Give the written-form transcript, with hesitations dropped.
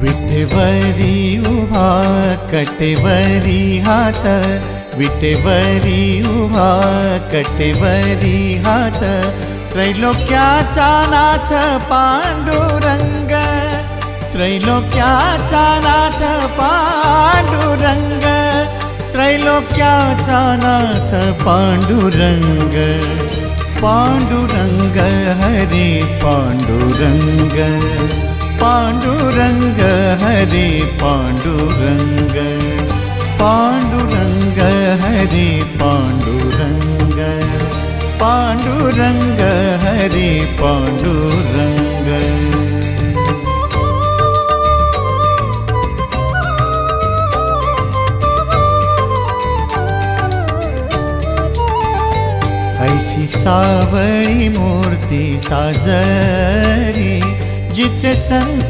विटेवरी उभा कटेवरी हात, विटेवरी उभा कटेवरी हात, त्रैलोक्याचा नाथ पांडुरंग, त्रैलोक्याचा नाथ पांडुरंग, त्रैलोक्याचा नाथ पांडुरंग, पांडुरंग हरे पांडुरंग, पांडुरंग हरे पांडुरंग, पांडुरंग हरे पांडुरंग, पांडुरंग हरे पांडुरंग। ऐसी सावळी मूर्ती साजरी जिचे संत